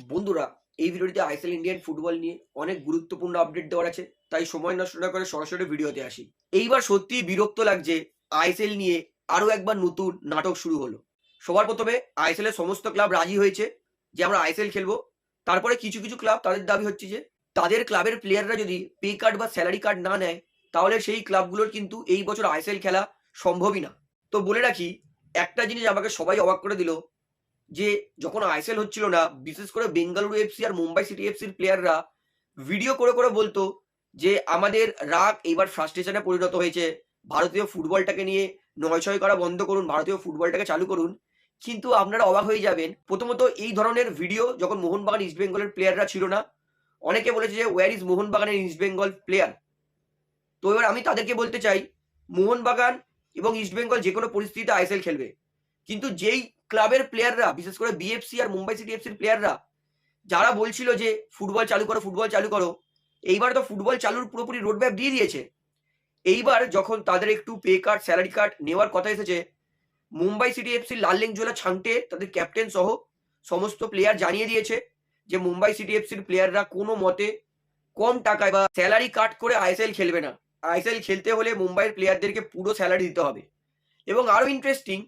বন্ধুরা, এই ভিডিওটিতে আইএসএল ইন্ডিয়ান ফুটবল নিয়ে অনেক গুরুত্বপূর্ণ আপডেট দেওয়ার আছে, তাই সময় নষ্ট না করে সরাসরি ভিডিওতে আসি। এইবার সত্যিই বিরক্ত লাগছে, আইএসএল নিয়ে আরও একবার নতুন নাটক শুরু হলো। সবার প্রথমে আইএসএল এর সমস্ত ক্লাব রাজি হয়েছে যে আমরা আইএসএল খেলবো। তারপরে কিছু কিছু ক্লাব তাদের দাবি হচ্ছে যে তাদের ক্লাবের প্লেয়াররা যদি পে কার্ড বা স্যালারি কার্ড না নেয়, তাহলে সেই ক্লাবগুলোর কিন্তু এই বছর আইএসএল খেলা সম্ভবই না। তো বলে রাখি, একটা জিনিস আমাকে সবাই অবাক করে দিল, যে যখন আইএসএল হচ্ছিল না, বিশেষ করে বেঙ্গালুরু এফসি আর মুম্বাই সিটি এফসির প্লেয়াররা ভিডিও করে করে বলতো যে আমাদের রাগ এইবার ফ্রাস্ট্রেশনে পরিণত হয়েছে, ভারতীয় ফুটবলটাকে নিয়ে নয়ছয় করা বন্ধ করুন, ভারতীয় ফুটবলটাকে চালু করুন। কিন্তু আপনারা অবাক হয়ে যাবেন, প্রথমত এই ধরনের ভিডিও যখন মোহনবাগান ইস্ট বেঙ্গলের প্লেয়াররা ছিল না, অনেকে বলেছে যে ওয়ার ইজ মোহনবাগানের ইস্ট বেঙ্গল প্লেয়ার। তো এবার আমি তাদেরকে বলতে চাই, মোহনবাগান এবং ইস্ট বেঙ্গল যে কোনো পরিস্থিতিতে আইএসএল খেলবে, কিন্তু যেই ক্লাবের প্লেয়াররা, বিশেষ করে বিএফসি আর মুম্বাই সিটি এফসির প্লেয়াররা যারা বলছিল যে ফুটবল চালু করো, ফুটবল চালু করো, এইবার তো ফুটবল চালুর পুরোপুরি রোডম্যাপ দিয়ে দিয়েছে। এইবার যখন তাদের একটু পে কার্ড, স্যালারি কার্ড নেওয়ার কথা এসেছে, মুম্বাই সিটি এফসির লাললেংজোলা ছাংটে তাদের ক্যাপ্টেন সহ সমস্ত প্লেয়ার জানিয়ে দিয়েছে যে মুম্বাই সিটি এফসির প্লেয়াররা কোনো মতে কম টাকায় বা স্যালারি কাট করে আইএসএল খেলবে না। আইএসএল খেলতে হলে মুম্বাইয়ের প্লেয়ারদেরকে পুরো স্যালারি দিতে হবে। এবং আরও ইন্টারেস্টিং,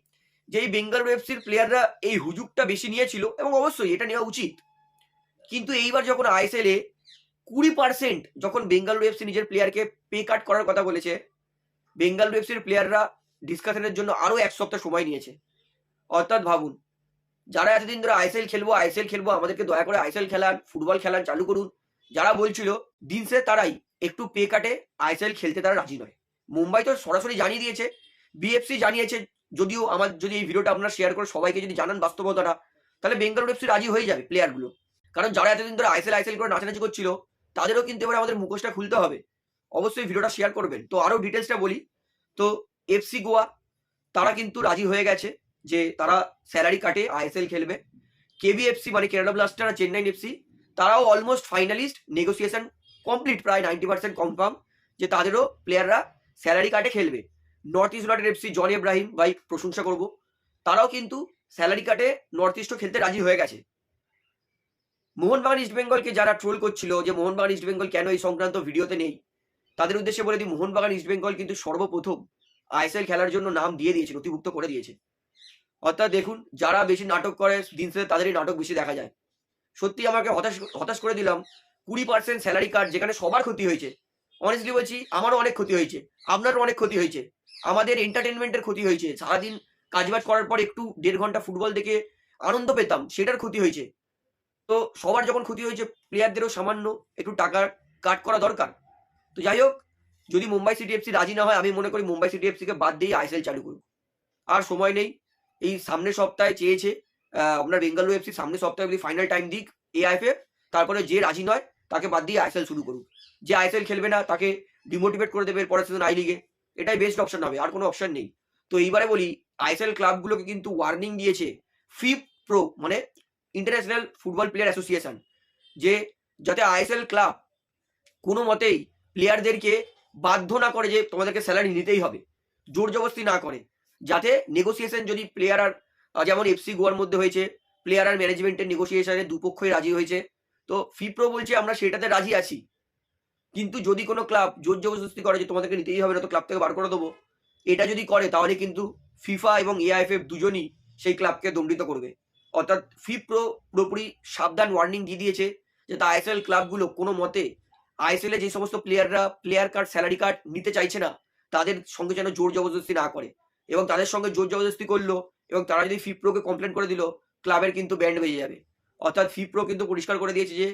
যে এই বেঙ্গালুরু এফসির প্লেয়াররা এই হুজুগটা বেশি নিয়েছিল, এবং অবশ্যই এটা নেওয়া উচিত, কিন্তু এইবার যখন আইএসএল এ 20% যখন বেঙ্গালুরু এফসি নিজের প্লেয়ারকে পে কাট করার কথা বলেছে, বেঙ্গালুরু এফসির প্লেয়াররা ডিসকাশনের জন্য আরো এক সপ্তাহ সময় নিয়েছে। অর্থাৎ ভাবুন, যারা এতদিন ধরে আইএসএল খেলবো, আইএসএল খেলবো, আমাদেরকে দয়া করে আইএসএল খেলান, ফুটবল খেলান, চালু করুন, যারা বলছিল, দিন শেষে তারাই একটু পে কাটে আইএসএল খেলতে তারা রাজি নয়। মুম্বাই তো সরাসরি জানিয়ে দিয়েছে, বিএফসি জানিয়েছে, যদিও আমার যদি এই ভিডিওটা আপনারা শেয়ার করে সবাইকে যদি জানান বাস্তবতাটা, তাহলে বেঙ্গালুরু এফসি রাজি হয়ে যাবে প্লেয়ারগুলো। কারণ যারা এতদিন ধরে আইএসএল আইএসএল করে নাচানাচি করছিল, তাদেরও কিন্তু এবার আমাদের মুখোশটা খুলতে হবে। অবশ্যই ভিডিওটা শেয়ার করবেন। তো আরও ডিটেলসটা বলি, তো এফসি গোয়া তারা কিন্তু রাজি হয়ে গেছে যে তারা স্যালারি কাটে আইএসএল খেলবে। কেবিএফসি মানে কেরালা ব্লাস্টার আর চেন্নাই এফসি, তারাও অলমোস্ট ফাইনালিস্ট, নেগোসিয়েশন কমপ্লিট, প্রায় 90% কনফার্ম যে তাদেরও প্লেয়াররা স্যালারি কাটে খেলবে। নর্থ ইস্ট ইউনাইটেড এফসি, জন ইব্রাহিম ভাই, প্রশংসা করব, তারাও কিন্তু স্যালারি কাটে নর্থ ইস্টও খেলতে রাজি হয়ে গেছে। মোহনবাগান ইস্ট বেঙ্গলকে যারা ট্রোল করছিল যে মোহনবাগান ইস্ট বেঙ্গল কেন এই সংক্রান্ত ভিডিওতে নেই, তাদের উদ্দেশ্যে বলে দিই, মোহনবাগান ইস্ট বেঙ্গল কিন্তু সর্বপ্রথম আইএসএল খেলার জন্য নাম দিয়ে দিয়েছে, নথিভুক্ত করে দিয়েছে। অর্থাৎ দেখুন, যারা বেশি নাটক করে দিন শেষে তাদেরই নাটক বেশি দেখা যায়। সত্যি আমাকে হতাশ হতাশ করে দিলাম। 20% স্যালারি কার্ড, যেখানে সবার ক্ষতি হয়েছে। অনেস্টলি বলছি, আমারও অনেক ক্ষতি হয়েছে, আপনারও অনেক ক্ষতি হয়েছে, আমাদের এন্টারটেনমেন্টের ক্ষতি হয়েছে, সারাদিন কাজবাজ করার পর একটু 1.5 ঘন্টা ফুটবল দেখে আনন্দ পেতাম, সেটার ক্ষতি হয়েছে। তো সবার যখন ক্ষতি হয়েছে, প্লেয়ারদেরও সামান্য একটু টাকা কাট করা দরকার। তো যাই হোক, যদি মুম্বাই সিটি এফসি রাজি না হয়, আমি মনে করি মুম্বাই সিটি এফসিকে বাদ দিয়ে আইএসএল চালু করুক। আর সময় নেই, এই সামনের সপ্তাহে চেয়েছে আপনার বেঙ্গালুরু এফসি সামনের সপ্তাহে অবধি ফাইনাল টাইম দিক এআইএফএ, তারপরে যে রাজি নয় তাকে বাদ দিয়ে আইএসএল শুরু করুক। যে আইএসএল খেলবে না তাকে ডিমোটিভেট করে দেবে পরের সিজন আই লিগে, এটাই বেস্ট অপশন হবে, আর কোনো অপশন নেই। তো এইবারে বলি, আইএসএল ক্লাবগুলোকে কিন্তু ওয়ার্নিং দিয়েছে ফিফ প্রো মানে ইন্টারন্যাশনাল ফুটবল প্লেয়ার অ্যাসোসিয়েশন, যে যাতে আইএসএল ক্লাব কোনো মতেই প্লেয়ারদেরকে বাধ্য না করে যে তোমাদেরকে স্যালারি নিতেই হবে, জোর জবরদস্তি না করে, যাতে নেগোসিয়েশন যদি প্লেয়ার আর যেমন এফসি গোয়ার মধ্যে হয়েছে, প্লেয়ার আর ম্যানেজমেন্টের নেগোসিয়েশনে দুপক্ষই রাজি হয়েছে। তো ফিপ্রো বলছে আমরা সেটাতে রাজি আছি, কিন্তু যদি কোনো ক্লাব জোর জবরদস্তি করে যে তোমাদেরকে নিতেই হবে না তো ক্লাব থেকে বার করে দেবো, এটা যদি করে তাহলে কিন্তু ফিফা এবং এআইএফএফ দুজনই সেই ক্লাবকে দণ্ডিত করবে। অর্থাৎ ফিপ্রো পুরোপুরি সাবধান ওয়ার্নিং দিয়ে দিয়েছে যাতে আইএসএল ক্লাবগুলো কোনো মতে আইএসএল এ যে সমস্ত প্লেয়াররা প্লেয়ার কার্ড, স্যালারি কার্ড নিতে চাইছে না, তাদের সঙ্গে যেন জোর জবরদস্তি না করে, এবং তাদের সঙ্গে জোর জবরদস্তি করলো এবং তারা যদি ফিপ্রোকে কমপ্লেন করে দিল, ক্লাবের কিন্তু ব্যান্ড বেজে যাবে। অর্থাৎ ফিপ্রো কিন্তু পরিষ্কার করে দিয়েছে যে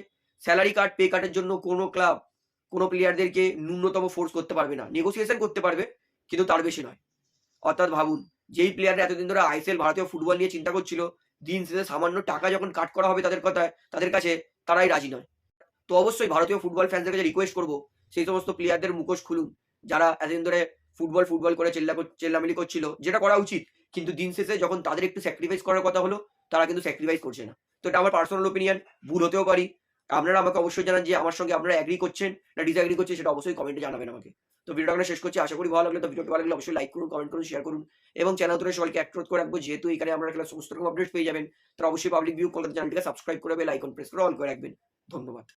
স্যালারি কার্ড, পে কার্ডের জন্য কোনো ক্লাব কোনো প্লেয়ারদেরকে ন্যূনতম ফোর্স করতে পারবে না, নেগোসিয়েশন করতে পারবে কিন্তু তার বেশি নয়। অর্থাৎ ভাবুন, যেই প্লেয়াররা এতদিন ধরে আইএসএল ভারতীয় ফুটবল নিয়ে চিন্তা করছিল, দিন শেষে সামান্য টাকা যখন কাট করা হবে তাদের কথায়, তাদের কাছে তারাই রাজি নয়। তো অবশ্যই ভারতীয় ফুটবল ফ্যানদের কাছে রিকোয়েস্ট করবো, সেই সমস্ত প্লেয়ারদের মুখোশ খুলুন যারা এতদিন ধরে ফুটবল ফুটবল করে চেল্লামিলি করছিল, যেটা করা উচিত, কিন্তু দিন শেষে যখন তাদের একটু স্যাক্রিফাইস করার কথা হলো, তারা কিন্তু স্যাক্রিফাইস করছে না। তো এটা আমার পার্সোনাল ওপিনিয়ন, ভুল হতেও পারি। আপনারা আমাকে অবশ্যই জানান যে আমার সঙ্গে আপনারা অ্যাগ্রি করছেন না ডিসঅ্যাগ্রি করছেন, সেটা অবশ্যই কমেন্টে জানাবেন আমাকে। তো ভিডিওটা আমরা শেষ করছি, আশা করি ভালো লাগলো। তো ভিডিওটা ভালো লাগলে অবশ্যই লাইক করুন, কমেন্ট করুন, শেয়ার করুন এবং চ্যানেল ধরে সবাইকে অনুরোধ করে রাখবো, যেহেতু এখানে আমরা খেলার সমস্ত রকম আপডেট পেয়ে যাবেন, তারা অবশ্যই পাবলিক ভিউ কলকাতা চ্যানেলটিকে সাবস্ক্রাইব করে বেল আইকন প্রেস করে অল করে রাখবেন। ধন্যবাদ।